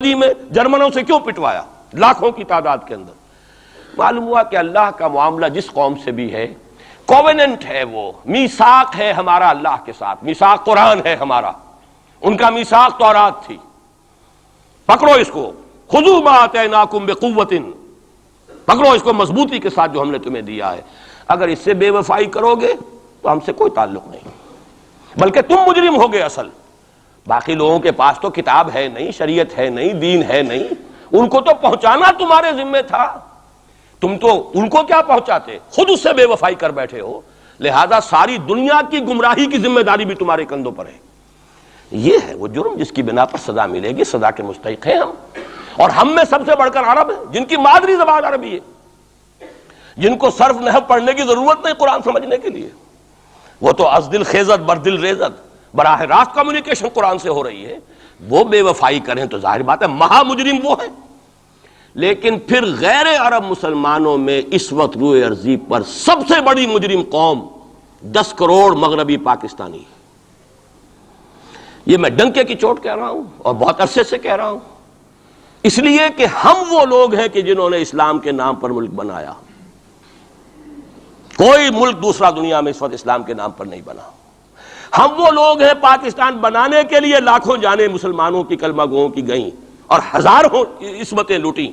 میں جرمنوں سے کیوں پٹوایا لاکھوں کی تعداد کے اندر؟ معلوم ہوا کہ اللہ کا معاملہ جس قوم سے بھی ہے کووننٹ ہے، وہ میثاق ہے ہمارا اللہ کے ساتھ، میثاق قرآن ہے ہمارا، ان کا میثاق تورات تھی۔ پکڑو اس کو، خذوا ما آتیناکم بقوۃ، پکڑو اس کو مضبوطی کے ساتھ جو ہم نے تمہیں دیا ہے۔ اگر اس سے بے وفائی کرو گے تو ہم سے کوئی تعلق نہیں، بلکہ تم مجرم ہوگے اصل۔ باقی لوگوں کے پاس تو کتاب ہے نہیں، شریعت ہے نہیں، دین ہے نہیں، ان کو تو پہنچانا تمہارے ذمہ تھا، تم تو ان کو کیا پہنچاتے، خود اس سے بے وفائی کر بیٹھے ہو۔ لہذا ساری دنیا کی گمراہی کی ذمہ داری بھی تمہارے کندھوں پر ہے۔ یہ ہے وہ جرم جس کی بنا پر سزا ملے گی، سزا کے مستحق ہیں ہم، اور ہم میں سب سے بڑھ کر عرب ہیں جن کی مادری زبان عربی ہے، جن کو صرف نحو پڑھنے کی ضرورت نہیں قرآن سمجھنے کے لیے، وہ تو از دل خیزت بر دل ریزت، براہ راست کمیونیکیشن قرآن سے ہو رہی ہے۔ وہ بے وفائی کریں تو ظاہر بات ہے مہا مجرم وہ ہیں۔ لیکن پھر غیر عرب مسلمانوں میں اس وقت روئے ارضی پر سب سے بڑی مجرم قوم 10 کروڑ مغربی پاکستانی، یہ میں ڈنکے کی چوٹ کہہ رہا ہوں اور بہت عرصے سے کہہ رہا ہوں، اس لیے کہ ہم وہ لوگ ہیں کہ جنہوں نے اسلام کے نام پر ملک بنایا۔ کوئی ملک دوسرا دنیا میں اس وقت اسلام کے نام پر نہیں بنا۔ ہم وہ لوگ ہیں پاکستان بنانے کے لیے لاکھوں جانیں مسلمانوں کی کلمہ گوؤں کی گئیں اور ہزاروں عصمتیں لوٹیں،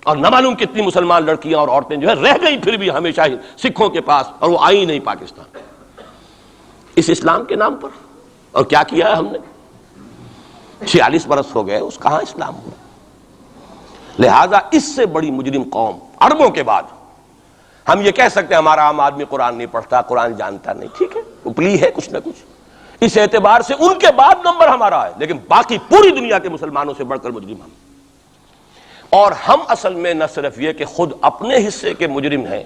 اور نہ معلوم کتنی مسلمان لڑکیاں اور عورتیں جو ہے رہ گئیں پھر بھی ہمیشہ ہی سکھوں کے پاس، اور وہ آئی نہیں پاکستان اس اسلام کے نام پر۔ اور کیا کیا ہے ہم نے؟ 46 برس ہو گئے، اس کہاں اسلام ہوا؟ لہذا اس سے بڑی مجرم قوم عربوں کے بعد، ہم یہ کہہ سکتے ہیں ہمارا عام آدمی قرآن نہیں پڑھتا، قرآن جانتا نہیں، ٹھیک ہے، اپلی ہے کچھ نہ کچھ، اس اعتبار سے ان کے بعد نمبر ہمارا ہے، لیکن باقی پوری دنیا کے مسلمانوں سے بڑھ کر مجرم ہم۔ اور ہم اصل میں نہ صرف یہ کہ خود اپنے حصے کے مجرم ہیں،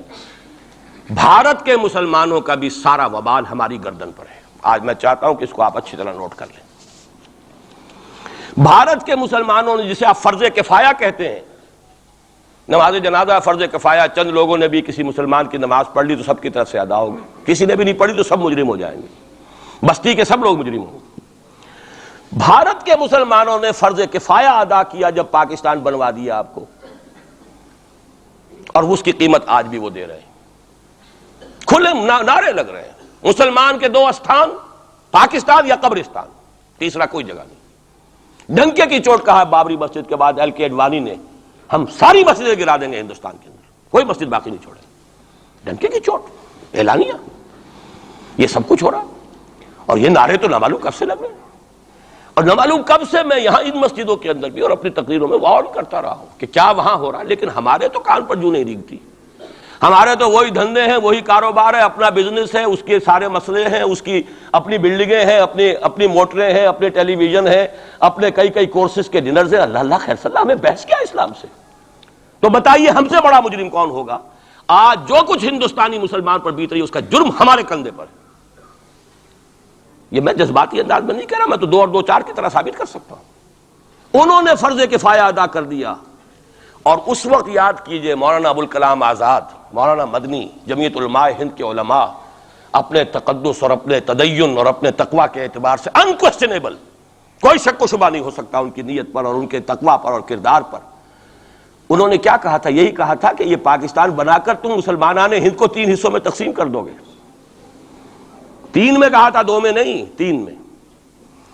بھارت کے مسلمانوں کا بھی سارا وبال ہماری گردن پر ہے۔ آج میں چاہتا ہوں کہ اس کو آپ اچھی طرح نوٹ کر لیں۔ بھارت کے مسلمانوں نے، جسے آپ فرض کفایہ کہتے ہیں، نماز جنازہ فرض کفایہ، چند لوگوں نے بھی کسی مسلمان کی نماز پڑھ لی تو سب کی طرف سے ادا ہوگی، کسی نے بھی نہیں پڑھی تو سب مجرم ہو جائیں گے، بستی کے سب لوگ مجرم ہوں گے۔ بھارت کے مسلمانوں نے فرض کفایہ ادا کیا جب پاکستان بنوا دیا آپ کو، اور اس کی قیمت آج بھی وہ دے رہے ہیں، کھلے نعرے لگ رہے ہیں، مسلمان کے 2 استھان، پاکستان یا قبرستان، تیسرا کوئی جگہ نہیں۔ ڈنکے کی چوٹ کہا بابری مسجد کے بعد LK اڈوانی نے، ہم ساری مسجدیں گرا دیں گے ہندوستان کے اندر، کوئی مسجد باقی نہیں چھوڑے۔ ڈنکے کی چوٹ، اعلانیہ، یہ سب کچھ ہو رہا، اور یہ نعرے تو نہ معلوم کب سے لگ رہے ہیں، اور نہ معلوم کب سے میں یہاں ان مسجدوں کے اندر بھی اور اپنی تقریروں میں وارن کرتا رہا ہوں کہ کیا وہاں ہو رہا ہے، لیکن ہمارے تو کان پر جوں نہیں ریگتی۔ ہمارے تو وہی دھندے ہیں، وہی کاروبار ہے، اپنا بزنس ہے، اس کے سارے مسئلے ہیں، اس کی اپنی بلڈنگیں ہیں، اپنی موٹریں ہیں، اپنے ٹیلی ویژن ہیں، اپنے کئی کورسز کے ڈنرز ہیں۔ اللہ خیر صلی اللہ، ہمیں بحث کیا اسلام سے؟ تو بتائیے ہم سے بڑا مجرم کون ہوگا؟ آج جو کچھ ہندوستانی مسلمان پر بیت رہی ہے اس کا جرم ہمارے کندھے پر ہے۔ یہ میں جذباتی انداز میں نہیں کہہ رہا، میں تو 2 اور 2 4 کی طرح ثابت کر سکتا ہوں۔ انہوں نے فرض کفایہ ادا کر دیا، اور اس وقت یاد کیجئے مولانا ابوالکلام آزاد، مولانا مدنی، جمعیت علماء ہند کے علماء اپنے تقدس اور اپنے تدین اور اپنے تقوی کے اعتبار سے انکویسچنیبل، کوئی شک و شبہ نہیں ہو سکتا ان کی نیت پر اور ان کے تقوی پر اور کردار پر۔ انہوں نے کیا کہا تھا؟ یہی کہا تھا کہ یہ پاکستان بنا کر تم مسلمانان ہند کو 3 حصوں میں تقسیم کر دو گے۔ 3 میں کہا تھا، 2 میں نہیں، 3 میں۔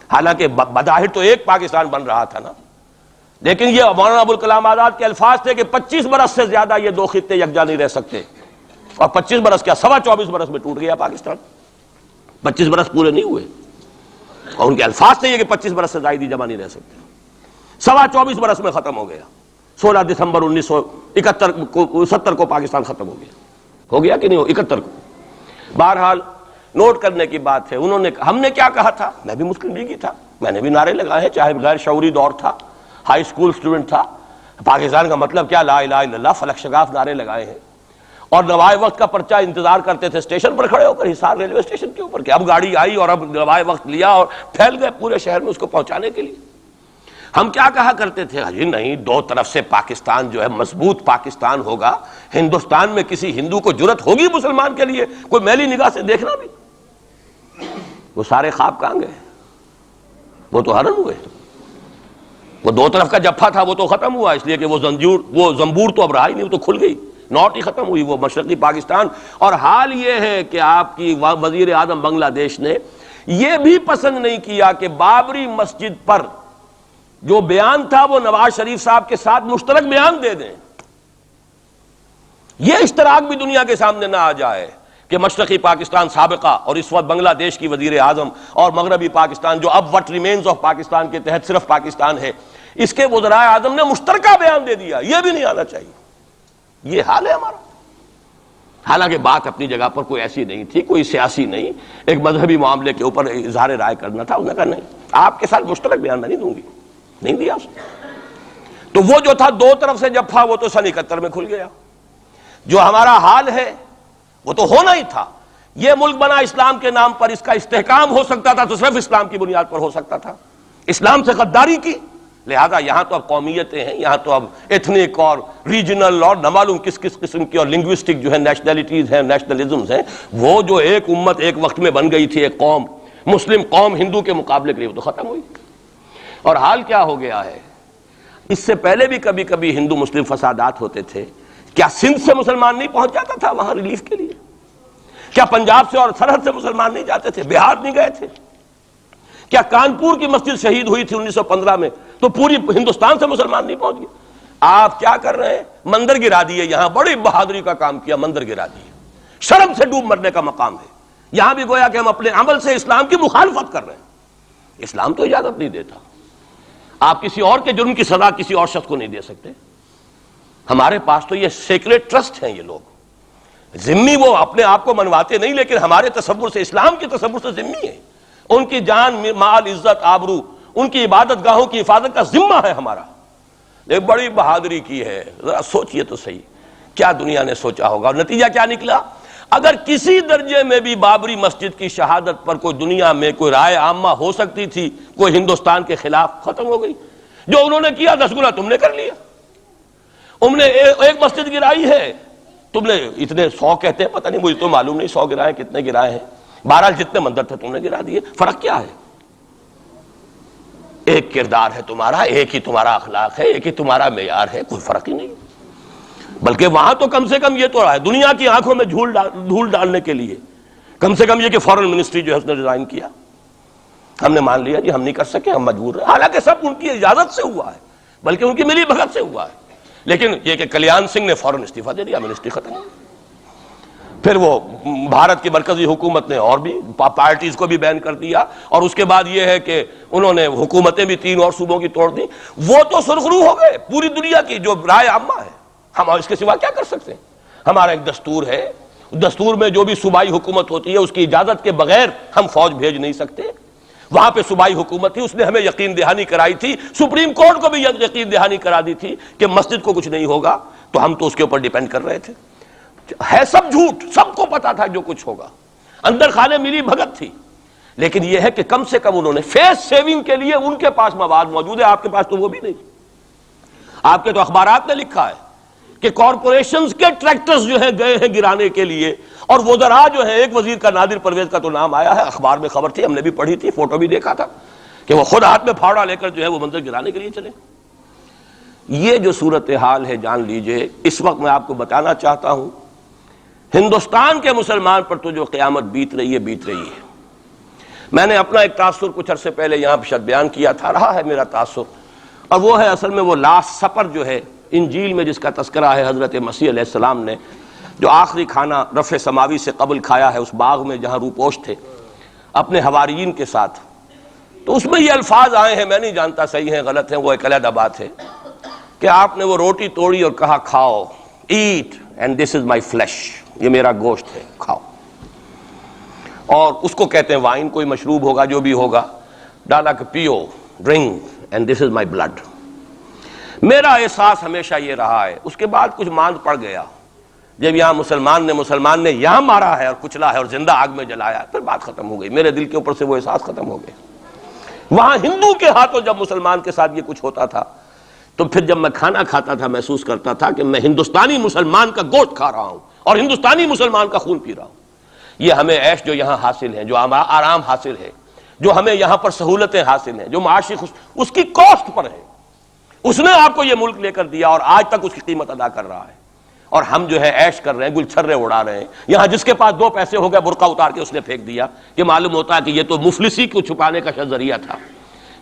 حالانکہ بظاہر تو ایک پاکستان بن رہا تھا نا، لیکن یہ مولانا ابوالکلام آزاد کے الفاظ تھے کہ 25 برس سے زیادہ یہ 2 خطے یکجا نہیں رہ سکتے، اور 25 برس کیا، 24.25 برس میں ٹوٹ گیا پاکستان، 25 برس پورے نہیں ہوئے، اور ان کے الفاظ تھے یہ کہ 25 برس سے زائد جمع نہیں رہ سکتے، 24.25 برس میں ختم ہو گیا۔ 16 دسمبر 1970 کو پاکستان ختم ہو گیا کہ نہیں ہو، 71 کو۔ بہرحال نوٹ کرنے کی بات ہے، ہم نے کیا کہا تھا؟ میں بھی مسلم لیگی تھا، میں نے بھی نعرے لگائے ہیں، چاہے غیر شعوری دور تھا، ہائی اسکول اسٹوڈنٹ تھا، پاکستان کا مطلب کیا، لا الہ الا اللہ، فلک شگاف نعرے لگائے ہیں، اور نوائے وقت کا پرچہ انتظار کرتے تھے اسٹیشن پر کھڑے ہو کر، حصار ریلوے اسٹیشن کے اوپر، کہ اب گاڑی آئی اور اب نوائے وقت لیا، اور پھیل گئے پورے شہر میں اس کو پہنچانے کے لیے۔ ہم کیا کہا کرتے تھے؟ جی نہیں، 2 طرف سے پاکستان جو ہے مضبوط پاکستان ہوگا، ہندوستان میں کسی ہندو کو جرت ہوگی مسلمان کے لیے کوئی میلی نگاہ سے دیکھنا بھی؟ وہ سارے خواب کہاں گئے؟ وہ تو حرم ہوئے۔ وہ دو طرف کا جفا تھا وہ تو ختم ہوا، اس لیے کہ وہ زنبور تو اب رہا ہی نہیں، وہ تو کھل گئی، نوٹ ہی ختم ہوئی وہ مشرقی پاکستان۔ اور حال یہ ہے کہ آپ کی وزیر اعظم بنگلہ دیش نے یہ بھی پسند نہیں کیا کہ بابری مسجد پر جو بیان تھا وہ نواز شریف صاحب کے ساتھ مشترک بیان دے دیں۔ یہ اشتراک بھی دنیا کے سامنے نہ آ جائے کہ مشرقی پاکستان سابقہ اور اس وقت بنگلہ دیش کی وزیر اعظم اور مغربی پاکستان جو اب وٹ ریمینز آف پاکستان کے تحت صرف پاکستان ہے، اس کے وزراء اعظم نے مشترکہ بیان دے دیا۔ یہ بھی نہیں آنا چاہیے، یہ حال ہے ہمارا۔ حالانکہ بات اپنی جگہ پر کوئی ایسی نہیں تھی، کوئی سیاسی نہیں، ایک مذہبی معاملے کے اوپر اظہار رائے کرنا تھا۔ انہوں نے کہا نہیں، آپ کے ساتھ مشترک بیان میں نہیں دوں گی، نہیں دیا اس نے۔ تو وہ جو تھا دو طرف سے جفا وہ تو سن 71 میں کھل گیا۔ جو ہمارا حال ہے وہ تو ہونا ہی تھا۔ یہ ملک بنا اسلام کے نام پر، اس کا استحکام ہو سکتا تھا تو صرف اسلام کی بنیاد پر ہو سکتا تھا۔ اسلام سے غداری کی، لہذا یہاں تو اب قومیتیں ہیں، یہاں تو اب ایتھنک اور ریجنل اور نہ معلوم کس کس قسم کی اور لنگوسٹک جو ہے نیشنلٹیز ہیں، نیشنلزمز ہیں، وہ جو ایک امت ایک وقت میں بن گئی تھی، ایک قوم، مسلم قوم ہندو کے مقابلے کے لیے، وہ تو ختم ہوئی۔ اور حال کیا ہو گیا ہے، اس سے پہلے بھی کبھی کبھی ہندو مسلم فسادات ہوتے تھے۔ کیا سندھ سے مسلمان نہیں پہنچ جاتا تھا وہاں ریلیف کے لیے؟ کیا پنجاب سے اور سرحد سے مسلمان نہیں جاتے تھے؟ بہار نہیں گئے تھے؟ کیا کانپور کی مسجد شہید ہوئی تھی 1915 میں تو پوری ہندوستان سے مسلمان نہیں پہنچ گئے؟ آپ کیا کر رہے ہیں؟ مندر گرا دیے، یہاں بڑی بہادری کا کام کیا، مندر گرا دیے۔ شرم سے ڈوب مرنے کا مقام ہے۔ یہاں بھی گویا کہ ہم اپنے عمل سے اسلام کی مخالفت کر رہے ہیں۔ اسلام تو اجازت نہیں دیتا، آپ کسی اور کے جرم کی سزا کسی اور شخص کو نہیں دے سکتے۔ ہمارے پاس تو یہ سیکریٹ ٹرسٹ ہیں، یہ لوگ ذمہ وہ اپنے آپ کو منواتے نہیں، لیکن ہمارے تصور سے، اسلام کے تصور سے ذمہ ہیں۔ ان کی جان، مال، عزت، آبرو، ان کی عبادت گاہوں کی حفاظت کا ذمہ ہے ہمارا۔ ایک بڑی بہادری کی ہے، ذرا سوچئے تو صحیح، کیا دنیا نے سوچا ہوگا؟ اور نتیجہ کیا نکلا؟ اگر کسی درجے میں بھی بابری مسجد کی شہادت پر کوئی دنیا میں کوئی رائے عامہ ہو سکتی تھی کوئی ہندوستان کے خلاف، ختم ہو گئی۔ جو انہوں نے کیا 10 گنا تم نے کر لیا۔ تم نے ایک مسجد گرائی ہے، تم نے اتنے 100 کہتے ہیں، پتہ نہیں، مجھے تو معلوم نہیں 100 گرائے کتنے گرائے ہیں، بہرحال جتنے مندر تھے تم نے گرا دیے۔ فرق کیا ہے؟ ایک کردار ہے تمہارا، ایک ہی تمہارا اخلاق ہے، ایک ہی تمہارا معیار ہے، کوئی فرق ہی نہیں۔ بلکہ وہاں تو کم سے کم یہ تو ہے، دنیا کی آنکھوں میں دھول ڈالنے کے لیے کم سے کم یہ کہ فارن منسٹری جو ہے اس نے ریزائن کیا، ہم نے مان لیا جی ہم نہیں کر سکے، ہم مجبور ہیں۔ حالانکہ سب ان کی اجازت سے ہوا ہے، بلکہ ان کی ملی بھگت سے ہوا ہے۔ لیکن یہ کہ کلیان سنگھ نے فوراً استعفیٰ دے دیا، منسٹری ختم۔ پھر وہ بھارت کی مرکزی حکومت نے اور بھی پارٹیز کو بھی بین کر دیا، اور اس کے بعد یہ ہے کہ انہوں نے حکومتیں بھی 3 اور صوبوں کی توڑ دی۔ وہ تو سرخرو ہو گئے پوری دنیا کی جو رائے عامہ ہے، ہم اس کے سوا کیا کر سکتے ہیں؟ ہمارا ایک دستور ہے، دستور میں جو بھی صوبائی حکومت ہوتی ہے اس کی اجازت کے بغیر ہم فوج بھیج نہیں سکتے۔ وہاں پہ صوبائی حکومت تھی، اس نے ہمیں یقین دہانی کرائی تھی، سپریم کورٹ کو بھی یقین دہانی کرا دی تھی کہ مسجد کو کچھ نہیں ہوگا، تو ہم تو اس کے اوپر ڈیپینڈ کر رہے تھے۔ ہے سب جھوٹ، سب کو پتا تھا جو کچھ ہوگا، اندر خانے ملی بھگت تھی۔ لیکن یہ ہے کہ کم سے کم انہوں نے فیس سیونگ کے لیے ان کے پاس مواد موجود ہے، آپ کے پاس تو وہ بھی نہیں۔ آپ کے تو اخبارات نے لکھا ہے کہ کارپوریشنز کے ٹریکٹرز جو ہیں گئے ہیں گرانے کے لیے، اور وزراء جو ہیں، ایک وزیر کا نادر پرویز کا تو نام آیا ہے، اخبار میں خبر تھی، ہم نے بھی پڑھی تھی، فوٹو بھی دیکھا تھا کہ وہ خود ہاتھ میں پھاوڑا لے کر جو ہے وہ منظر گرانے کے لیے چلے۔ یہ جو صورتحال ہے جان لیجئے، اس وقت میں آپ کو بتانا چاہتا ہوں ہندوستان کے مسلمان پر تو جو قیامت بیت رہی ہے بیت رہی ہے۔ میں نے اپنا ایک تاثر کچھ عرصے پہلے یہاں شاید بیان کیا تھا، رہا ہے میرا تاثر، اور وہ ہے اصل میں وہ لاسٹ سپر جو ہے انجیل میں جس کا تذکرہ ہے حضرت مسیح علیہ السلام نے جو آخری کھانا رفع سماوی سے قبل کھایا ہے اس باغ میں جہاں روپوش تھے اپنے حواریین کے ساتھ۔ تو اس میں یہ الفاظ آئے ہیں، میں نہیں جانتا صحیح ہیں غلط ہیں، وہ ایک علیحدہ بات ہے، کہ آپ نے وہ روٹی توڑی اور کہا کھاؤ، eat and this is my flesh, یہ میرا گوشت ہے، کھاؤ۔ اور اس کو کہتے ہیں وائن، کوئی مشروب ہوگا جو بھی ہوگا، ڈالا کہ پیو، drink and this is my blood. میرا احساس ہمیشہ یہ رہا ہے، اس کے بعد کچھ ماند پڑ گیا جب یہاں مسلمان نے یہاں مارا ہے اور کچلا ہے اور زندہ آگ میں جلایا، پھر بات ختم ہو گئی، میرے دل کے اوپر سے وہ احساس ختم ہو گئے۔ وہاں ہندو کے ہاتھوں جب مسلمان کے ساتھ یہ کچھ ہوتا تھا تو پھر جب میں کھانا کھاتا تھا محسوس کرتا تھا کہ میں ہندوستانی مسلمان کا گوشت کھا رہا ہوں اور ہندوستانی مسلمان کا خون پی رہا ہوں۔ یہ ہمیں عیش جو یہاں حاصل ہیں، جو آرام حاصل ہے، جو ہمیں یہاں پر سہولتیں حاصل ہیں، جو معاشی اس کی کاسٹ پر ہے۔ اس نے آپ کو یہ ملک لے کر دیا اور آج تک اس کی قیمت ادا کر رہا ہے، اور ہم جو ہے عیش کر رہے ہیں، گل چھرے اڑا رہے ہیں. یہاں جس کے پاس 2 پیسے ہو گئے برقع اتار کے اس نے پھینک دیا کہ معلوم ہوتا ہے کہ یہ تو مفلسی کو چھپانے کا ذریعہ تھا.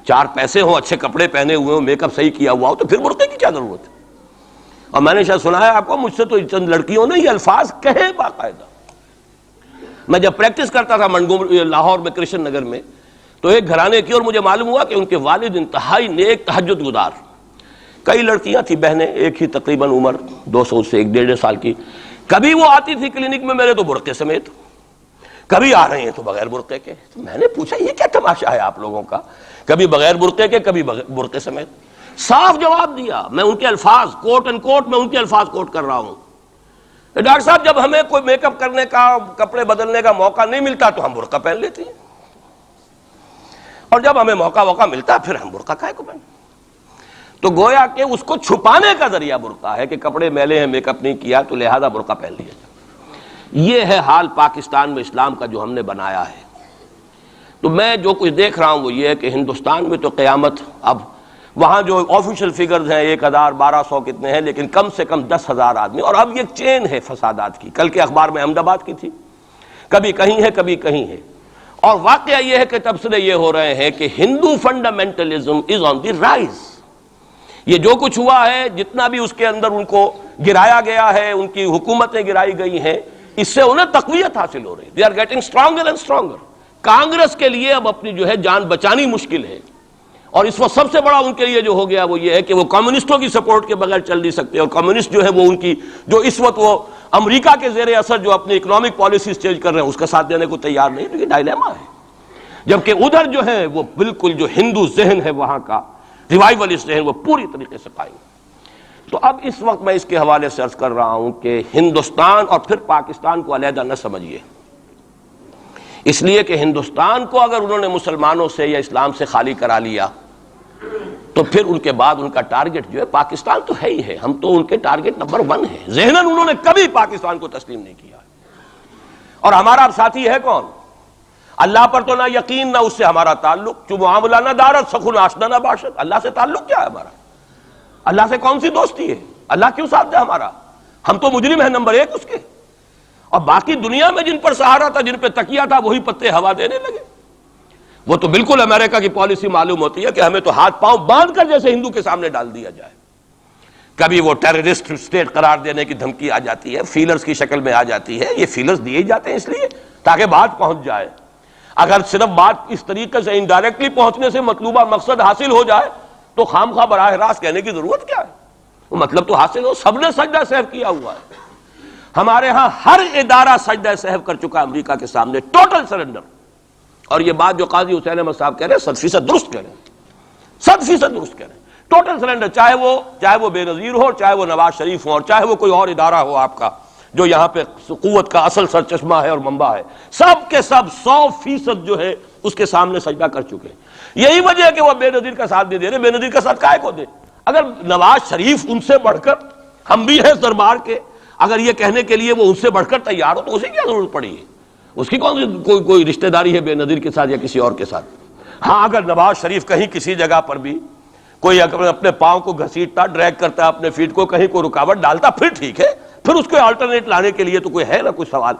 4 پیسے ہوں، اچھے کپڑے پہنے ہوئے ہوں، میک اپ صحیح کیا ہوا ہو، تو پھر برقعے کی کیا ضرورت ہے؟ اور میں نے شاید سنا ہے آپ کو، مجھ سے تو چند لڑکیوں نے یہ الفاظ کہے باقاعدہ. میں جب پریکٹس کرتا تھا لاہور میں کرشن نگر میں، تو ایک گھرانے کی، اور مجھے معلوم ہوا کہ ان کے والد انتہائی نیک تہجد گزار. کئی لڑکیاں تھیں بہنیں، ایک ہی تقریباً عمر 200 سے 1.5 سال کی. کبھی وہ آتی تھی کلینک میں میرے تو برقعے سمیت، کبھی آ رہے ہیں تو بغیر برقعے کے. تو میں نے پوچھا یہ کیا تماشا ہے آپ لوگوں کا، کبھی بغیر برقعے کے کبھی برقعے سمیت. صاف جواب دیا، میں ان کے الفاظ کوٹ اینڈ کوٹ میں ان کے الفاظ کوٹ کر رہا ہوں. ڈاکٹر صاحب جب ہمیں کوئی میک اپ کرنے کا، کپڑے بدلنے کا موقع نہیں ملتا تو ہم برقع پہن لیتے ہیں، اور جب ہمیں موقع ملتا پھر ہم برقع کائے کو پہن. تو گویا کہ اس کو چھپانے کا ذریعہ برقع ہے کہ کپڑے میلے ہیں، میک اپ نہیں کیا تو لہذا برقع پہن لیا جائے. یہ ہے حال پاکستان میں اسلام کا جو ہم نے بنایا ہے. تو میں جو کچھ دیکھ رہا ہوں وہ یہ ہے کہ ہندوستان میں تو قیامت، اب وہاں جو آفیشیل فگرز ہیں 1000 1200 کتنے ہیں، لیکن کم سے کم 10,000 آدمی، اور اب یہ چین ہے فسادات کی. کل کے اخبار میں احمد آباد کی تھی، کبھی کہیں ہے کبھی کہیں ہے. اور واقعہ یہ ہے کہ تبصرے یہ ہو رہے ہیں کہ ہندو فنڈامنٹلزم از آن دی رائز. یہ جو کچھ ہوا ہے، جتنا بھی اس کے اندر ان کو گرایا گیا ہے، ان کی حکومتیں گرائی گئی ہیں، اس سے انہیں تقویت حاصل ہو رہی ہے. They are getting stronger and stronger. Congress کے لیے اب اپنی جو ہے جان بچانی مشکل ہے، اور اس وقت سب سے بڑا ان کے لیے جو ہو گیا وہ یہ ہے کہ وہ کمیونسٹوں کی سپورٹ کے بغیر چل نہیں سکتے. اور کمیونسٹ جو ہے وہ ان کی جو اس وقت وہ امریکہ کے زیر اثر جو اپنی اکنامک پالیسیز چینج کر رہے ہیں اس کا ساتھ دینے کو تیار نہیں. تو یہ ڈائلیما ہے. جبکہ ادھر جو ہے وہ بالکل جو ہندو ذہن ہے وہاں کا ریوائولسٹ ذہن وہ پوری طریقے سے قائم. تو اب اس وقت میں اس کے حوالے سے عرض کر رہا ہوں کہ ہندوستان اور پھر پاکستان کو علیحدہ نہ سمجھیے، اس لیے کہ ہندوستان کو اگر انہوں نے مسلمانوں سے یا اسلام سے خالی کرا لیا تو پھر ان کے بعد ان کا ٹارگٹ جو ہے پاکستان تو ہے ہی ہے. ہم تو ان کے ٹارگٹ نمبر 1 ہیں. ذہناً انہوں نے کبھی پاکستان کو تسلیم نہیں کیا. اور ہمارا اب ساتھی ہے کون؟ اللہ پر تو نہ یقین نہ اس سے ہمارا تعلق. جو معاملہ نہ دارت سخن آشنا نہ باشد. اللہ سے تعلق کیا ہے ہمارا؟ اللہ سے کون سی دوستی ہے؟ اللہ کیوں ساتھ دے ہمارا؟ ہم تو مجرم ہیں نمبر 1 اس کے. اور باقی دنیا میں جن پر سہارا تھا، جن پہ تکیہ تھا، وہی پتے ہوا دینے لگے. وہ تو بالکل امریکہ کی پالیسی معلوم ہوتی ہے کہ ہمیں تو ہاتھ پاؤں باندھ کر جیسے ہندو کے سامنے ڈال دیا جائے. کبھی وہ ٹیررسٹ اسٹیٹ قرار دینے کی دھمکی آ جاتی ہے، فیلرز کی شکل میں آ جاتی ہے. یہ فیلرز دیے جاتے ہیں اس لیے تاکہ بات پہنچ جائے. اگر صرف بات اس طریقے سے انڈائریکٹلی پہنچنے سے مطلوبہ مقصد حاصل ہو جائے تو خام خواہ براہ راست کہنے کی ضرورت کیا ہے؟ وہ مطلب تو حاصل ہو. سب نے سجدہ سہو کیا ہوا ہے. ہمارے ہاں ہر ادارہ سجدہ سہو کر چکا امریکہ کے سامنے، ٹوٹل سرنڈر. اور یہ بات جو قاضی حسین احمد صاحب کہہ رہے ہیں 100% درست کہہ رہے ہیں، 100% درست کہہ رہے ہیں. ٹوٹل سرنڈر، چاہے وہ بے نظیر ہو، چاہے وہ نواز شریف ہو، اور چاہے وہ کوئی اور ادارہ ہو آپ کا جو یہاں پہ قوت کا اصل سرچشمہ ہے اور منبع ہے، سب کے سب 100% جو ہے اس کے سامنے سجدہ کر چکے ہیں. یہی وجہ ہے کہ وہ بے نظیر کا ساتھ نہیں دے رہے. بے نظیر کا ساتھ کائے کو دے؟ اگر نواز شریف ان سے بڑھ کر، ہم بھی ہیں دربار کے، اگر یہ کہنے کے لیے وہ ان سے بڑھ کر تیار ہو تو اسے کیا ضرورت پڑی ہے؟ اس کی کون سی کوئی رشتہ داری ہے بے نظیر کے ساتھ یا کسی اور کے ساتھ؟ ہاں اگر نواز شریف کہیں کسی جگہ پر بھی کوئی اپنے پاؤں کو گھسیٹتا، ڈریگ کرتا اپنے فیٹ کو، کہیں کوئی رکاوٹ ڈالتا، پھر ٹھیک ہے، پھر اس کو آلٹرنیٹ لانے کے لیے تو کوئی ہے نا کوئی سوال.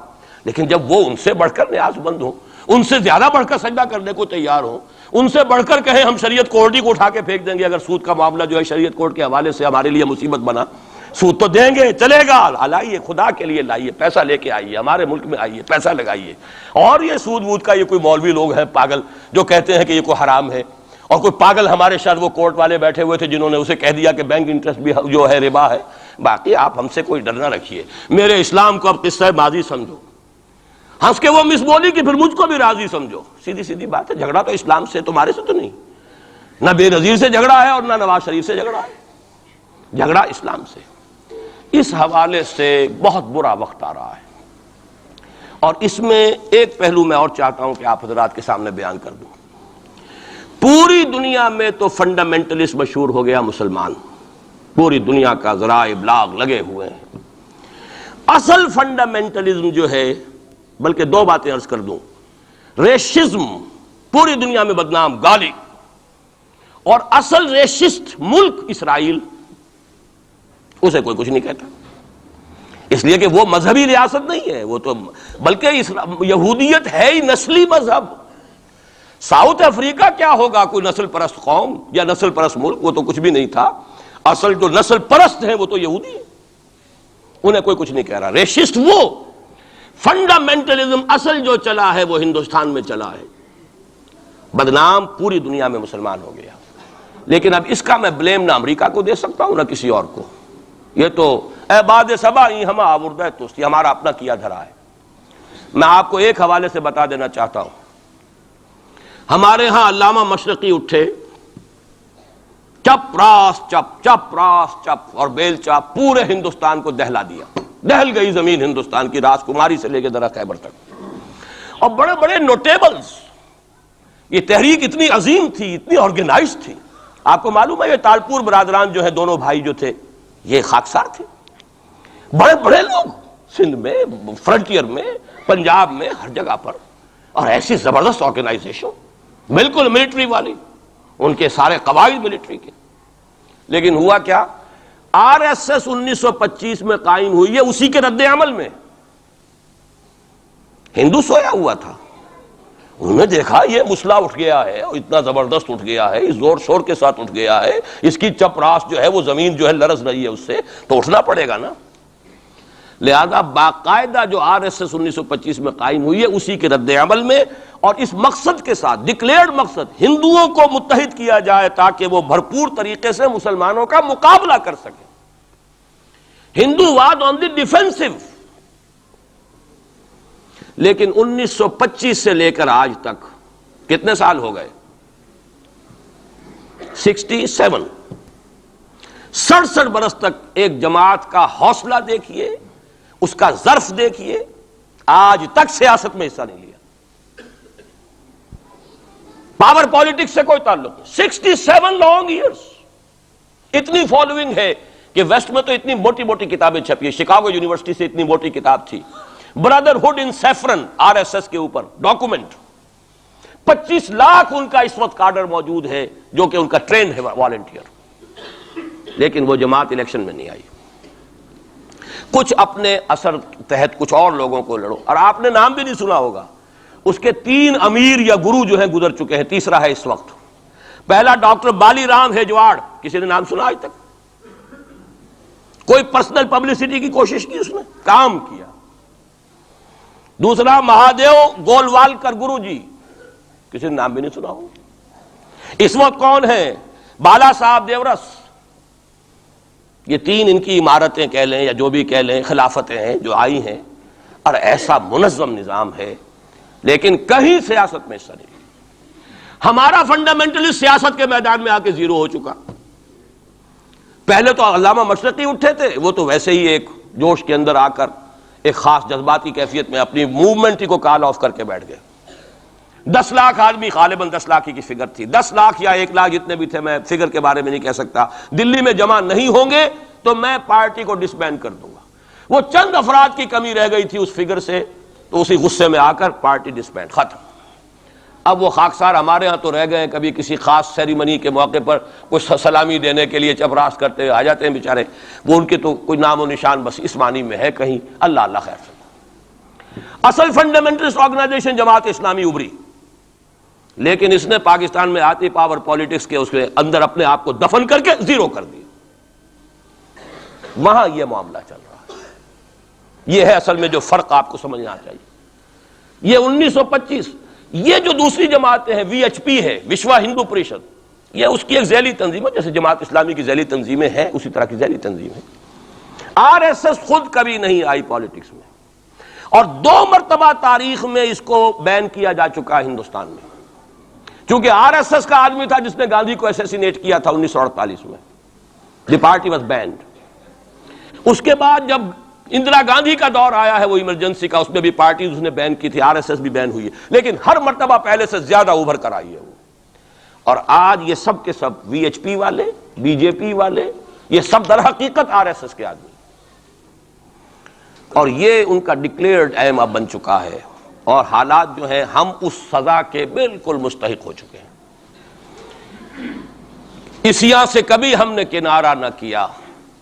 لیکن جب وہ ان سے بڑھ کر نیاز مند ہوں، ان سے زیادہ بڑھ کر سجدہ کرنے کو تیار ہوں، ان سے بڑھ کر کہیں ہم شریعت کوڈ ہی کو اٹھا کے پھینک دیں گے اگر سود کا معاملہ جو ہے شریعت کوڈ کے حوالے سے ہمارے لیے مصیبت بنا، سود تو دیں گے، چلے گا، لائیے خدا کے لیے لائیے، پیسہ لے کے آئیے، ہمارے ملک میں آئیے، پیسہ لگائیے. اور یہ سود وود کا یہ کوئی مولوی لوگ ہیں پاگل جو کہتے ہیں کہ یہ کوئی حرام ہے، اور کوئی پاگل ہمارے شاید وہ کورٹ والے بیٹھے ہوئے تھے جنہوں نے اسے کہہ دیا کہ بینک انٹرسٹ بھی جو ہے ربا ہے. باقی آپ ہم سے کوئی ڈر نہ رکھیے. میرے اسلام کو اب قصہ ماضی سمجھو، ہنس کے وہ مس بولی کہ پھر مجھ کو بھی راضی سمجھو. سیدھی بات ہے. جھگڑا تو اسلام سے تمہارے سے تو نہیں، نہ بے نظیر سے جھگڑا ہے اور نہ نواز شریف سے جھگڑا ہے، جھگڑا اسلام سے. اس حوالے سے بہت برا وقت آ رہا ہے. اور اس میں ایک پہلو میں اور چاہتا ہوں کہ آپ حضرات کے سامنے بیان کر دوں. پوری دنیا میں تو فنڈامنٹلسٹ مشہور ہو گیا مسلمان، پوری دنیا کا ذرائع ابلاغ لگے ہوئے ہیں. اصل فنڈامنٹلزم جو ہے، بلکہ 2 باتیں عرض کر دوں، ریشزم پوری دنیا میں بدنام، گالی، اور اصل ریشسٹ ملک اسرائیل، اسے کوئی کچھ نہیں کہتا، اس لیے کہ وہ مذہبی ریاست نہیں ہے، وہ تو بلکہ یہودیت ہے ہی نسلی مذہب۔ ساؤتھ افریقہ کیا ہوگا، کوئی نسل پرست قوم یا نسل پرست ملک، وہ تو کچھ بھی نہیں تھا۔ اصل جو نسل پرست ہیں وہ تو یہودی ہیں، انہیں کوئی کچھ نہیں کہہ رہا۔ ریشسٹ وہ فنڈامنٹلزم اصل جو چلا ہے وہ ہندوستان میں چلا ہے، بدنام پوری دنیا میں مسلمان ہو گیا۔ لیکن اب اس کا میں بلیم نہ امریکہ کو دے سکتا ہوں نہ کسی اور کو، یہ تو اے باد سبا ہم آوردہ توستی، ہمارا اپنا کیا دھرا ہے۔ میں آپ کو ایک حوالے سے بتا دینا چاہتا ہوں، ہمارے ہاں علامہ مشرقی اٹھے، چپ راس چپ، چپ راس چپ اور بیل چاپ، پورے ہندوستان کو دہلا دیا، دہل گئی زمین ہندوستان کی، راج کماری سے لے کے درہ خیبر تک، اور بڑے بڑے نوٹیبلز۔ یہ تحریک اتنی عظیم تھی، اتنی آرگنائز تھی، آپ کو معلوم ہے یہ تالپور برادران جو ہے، دونوں بھائی جو تھے یہ خاکسار تھے، بڑے بڑے لوگ سندھ میں، فرنٹیئر میں، پنجاب میں، ہر جگہ پر، اور ایسی زبردست آرگنائزیشن بالکل ملٹری والی، ان کے سارے قواعد ملٹری کے۔ لیکن ہوا کیا، آر ایس ایس 1925 میں قائم ہوئی ہے، اسی کے رد عمل میں ہندو سویا ہوا تھا، انہوں نے دیکھا یہ مسئلہ اٹھ گیا ہے، اور اتنا زبردست اٹھ گیا ہے، اس زور شور کے ساتھ اٹھ گیا ہے، اس کی چپ راس جو ہے وہ زمین جو ہے لرز رہی ہے، اس سے تو اٹھنا پڑے گا نا۔ لہذا باقاعدہ جو آر ایس ایس 1925 میں قائم ہوئی ہے، اسی کے رد عمل میں، اور اس مقصد کے ساتھ، ڈکلیئرڈ مقصد، ہندوؤں کو متحد کیا جائے تاکہ وہ بھرپور طریقے سے مسلمانوں کا مقابلہ کر سکیں۔ ہندو واد آن دی ڈیفینسو۔ لیکن 1925 سے لے کر آج تک کتنے سال ہو گئے، 67، 67 برس تک ایک جماعت کا حوصلہ دیکھیے، اس کا ظرف دیکھیے، آج تک سیاست میں حصہ نہیں لیا، پاور پالیٹکس سے کوئی تعلق نہیں۔ 67 لانگ ایئرس، اتنی فالوئنگ ہے کہ ویسٹ میں تو اتنی موٹی موٹی کتابیں چھپی ہے، شکاگو یونیورسٹی سے اتنی موٹی کتاب تھی، برادرہڈ ان سیفرن، آر ایس ایس کے اوپر ڈاکومنٹ، 25 لاکھ ان کا اس وقت کارڈر موجود ہے جو کہ ان کا ٹرینڈ ہے والنٹیئر۔ لیکن وہ جماعت الیکشن میں نہیں آئی، کچھ اپنے اثر تحت کچھ اور لوگوں کو لڑو، اور آپ نے نام بھی نہیں سنا ہوگا، اس کے 3 امیر یا گرو جو ہیں گزر چکے ہیں، تیسرا ہے اس وقت۔ پہلا ڈاکٹر بالی رام ہیجواڑ، کسی نے نام سنا آج تک؟ کوئی پرسنل پبلسٹی کی کوشش کی، اس نے کام کیا۔ دوسرا مہادیو گولوالکر گرو جی، کسی نے نام بھی نہیں سنا ہوگا۔ اس وقت کون ہیں؟ بالا صاحب دیورس۔ یہ 3 ان کی عمارتیں کہہ لیں یا جو بھی کہہ لیں، خلافتیں ہیں جو آئی ہیں، اور ایسا منظم نظام ہے، لیکن کہیں سیاست میں حصہ نہیں۔ ہمارا فنڈامنٹلسٹ سیاست کے میدان میں آ کے زیرو ہو چکا۔ پہلے تو علامہ مشرقی اٹھے تھے، وہ تو ویسے ہی ایک جوش کے اندر آ کر ایک خاص جذباتی کیفیت میں اپنی موومنٹ کو کال آف کر کے بیٹھ گئے۔ 10 لاکھ آدمی، غالباً 10 لاکھ کی فگر تھی، 10 لاکھ یا 1 لاکھ جتنے بھی تھے، میں فگر کے بارے میں نہیں کہہ سکتا، دلی میں جمع نہیں ہوں گے تو میں پارٹی کو ڈسبینڈ کر دوں گا۔ وہ چند افراد کی کمی رہ گئی تھی اس فگر سے، تو اسی غصے میں آ کر پارٹی ڈسبینڈ، ختم۔ اب وہ خاکسار ہمارے ہاں تو رہ گئے، کبھی کسی خاص سیریمنی کے موقع پر کچھ سلامی دینے کے لیے چپراس کرتے ہوئے آ جاتے ہیں بیچارے، وہ ان کے تو کوئی نام و نشان بس اس معنی میں ہے کہیں، اللہ اللہ خیر سے۔ اصل فنڈامنٹلسٹ آرگنائزیشن جماعت اسلامی ابھری، لیکن اس نے پاکستان میں آتی پاور پالیٹکس کے اس کے اندر اپنے آپ کو دفن کر کے زیرو کر دیا۔ وہاں یہ معاملہ چل رہا ہے، یہ ہے اصل میں جو فرق آپ کو سمجھنا چاہیے۔ یہ 1925، یہ جو دوسری جماعتیں ہیں، وی ایچ پی ہے، وشوا ہندو پریشد، یہ اس کی ایک ذیلی تنظیم ہے، جیسے جماعت اسلامی کی ذیلی تنظیمیں ہیں اسی طرح کی ذیلی تنظیم ہے۔ آر ایس ایس خود کبھی نہیں آئی پالیٹکس میں، اور 2 مرتبہ تاریخ میں اس کو بین کیا جا چکا ہے ہندوستان میں، چونکہ آر ایس ایس کا آدمی تھا جس نے گاندھی کو ایسیسینیٹ کیا تھا 1948 میں، دی پارٹی واز بینڈ۔ اس کے بعد جب اندرا گاندھی کا دور آیا ہے وہ ایمرجنسی کا، اس میں بھی پارٹیز اس نے بین کی تھی، آر ایس ایس بھی بین ہوئی ہے، لیکن ہر مرتبہ پہلے سے زیادہ ابھر کر آئی ہے وہ۔ اور آج یہ سب کے سب وی ایچ پی والے، بی جے پی والے، یہ سب در حقیقت آر ایس ایس کے آدمی، اور یہ ان کا ڈکلیئرڈ ایم اب بن چکا ہے، اور حالات جو ہیں ہم اس سزا کے بالکل مستحق ہو چکے ہیں۔ اسیاں سے کبھی ہم نے کنارہ نہ کیا،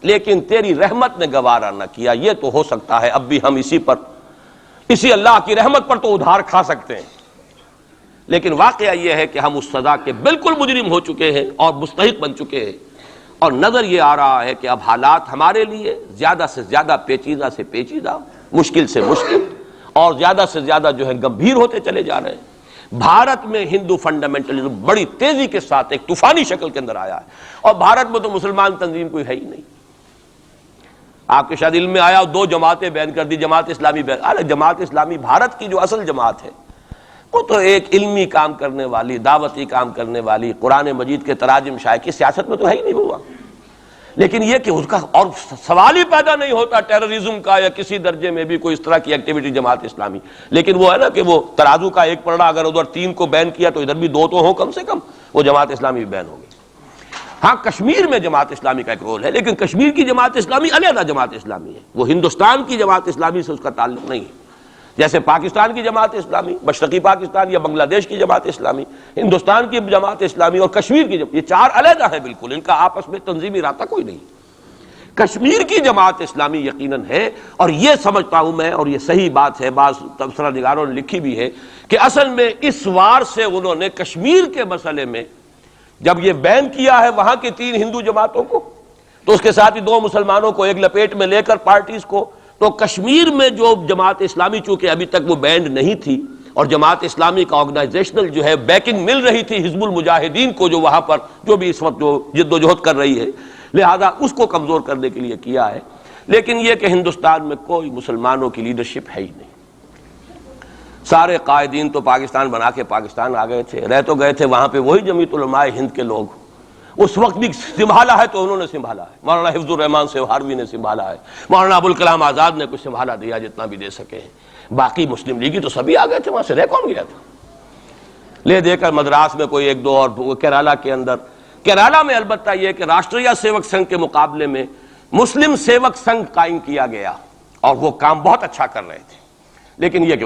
لیکن تیری رحمت نے گوارا نہ کیا۔ یہ تو ہو سکتا ہے اب بھی ہم اسی اللہ کی رحمت پر تو ادھار کھا سکتے ہیں، لیکن واقعہ یہ ہے کہ ہم اس سزا کے بالکل مجرم ہو چکے ہیں اور مستحق بن چکے ہیں، اور نظر یہ آ رہا ہے کہ اب حالات ہمارے لیے زیادہ سے زیادہ پیچیدہ سے پیچیدہ، مشکل سے مشکل، اور زیادہ سے زیادہ جو ہے گمبھیر ہوتے چلے جا رہے ہیں۔ بھارت میں ہندو فنڈامنٹلزم بڑی تیزی کے ساتھ ایک طوفانی شکل کے اندر آیا ہے، اور بھارت میں تو مسلمان تنظیم کوئی ہے ہی نہیں۔ آپ کے شاید علم میں آیا 2 جماعتیں بین کر دی، جماعت اسلامی بین۔ ارے جماعت اسلامی بھارت کی جو اصل جماعت ہے وہ تو ایک علمی کام کرنے والی، دعوتی کام کرنے والی، قرآن مجید کے تراجم شائع کی سیاست میں تو ہے ہی نہیں ہوا، لیکن یہ کہ اس کا اور سوال ہی پیدا نہیں ہوتا ٹیررزم کا یا کسی درجے میں بھی کوئی اس طرح کی ایکٹیویٹی جماعت اسلامی۔ لیکن وہ ہے نا کہ وہ ترازو کا ایک پلڑا اگر ادھر 3 کو بین کیا تو ادھر بھی 2 تو ہوں کم سے کم، وہ جماعت اسلامی بھی بین ہوگی۔ ہاں کشمیر میں جماعت اسلامی کا ایک رول ہے، لیکن کشمیر کی جماعت اسلامی علیحدہ جماعت اسلامی ہے، وہ ہندوستان کی جماعت اسلامی سے اس کا تعلق نہیں ہے۔ جیسے پاکستان کی جماعت اسلامی، مشرقی پاکستان یا بنگلہ دیش کی جماعت اسلامی، ہندوستان کی جماعت اسلامی اور کشمیر کی یہ 4 علیحدہ ہیں بالکل، ان کا آپس میں تنظیمی رابطہ کوئی نہیں۔ کشمیر کی جماعت اسلامی یقیناً ہے، اور یہ سمجھتا ہوں میں، اور یہ صحیح بات ہے، بعض تبصرہ نگاروں نے لکھی بھی ہے کہ اصل میں اس وار سے انہوں نے کشمیر کے مسئلے میں جب یہ بین کیا ہے وہاں کی 3 ہندو جماعتوں کو، تو اس کے ساتھ ہی 2 مسلمانوں کو ایک لپیٹ میں لے کر پارٹیز کو، تو کشمیر میں جو جماعت اسلامی چونکہ ابھی تک وہ بینڈ نہیں تھی، اور جماعت اسلامی کا آرگنائزیشنل جو ہے بیکنگ مل رہی تھی حزب المجاہدین کو، جو وہاں پر جو بھی اس وقت جو جد و جہد کر رہی ہے، لہذا اس کو کمزور کرنے کے لیے کیا ہے۔ لیکن یہ کہ ہندوستان میں کوئی مسلمانوں کی لیڈرشپ ہے ہی نہیں، سارے قائدین تو پاکستان بنا کے پاکستان آ گئے تھے، رہ تو گئے تھے وہاں پہ وہی جمعیت علماء ہند کے لوگ، اس وقت بھی سنبھالا ہے تو انہوں نے سنبھالا ہے، مولانا حفظ الرحمان سیوہاروی نے سنبھالا ہے، مولانا ابوالکلام آزاد نے کچھ سنبھالا دیا جتنا بھی دے سکے ہیں، باقی مسلم لیگی تو سبھی آ گئے تھے، وہاں سے رہ کون گیا تھا؟ لے دے کر مدراس میں کوئی 1 2 اور کیرالہ کے اندر، کیرالہ میں البتہ یہ کہ راشٹریہ سیوک سنگھ کے مقابلے میں مسلم سیوک سنگھ قائم کیا گیا، اور وہ کام بہت اچھا کر رہے تھے، لیکن یہ کہ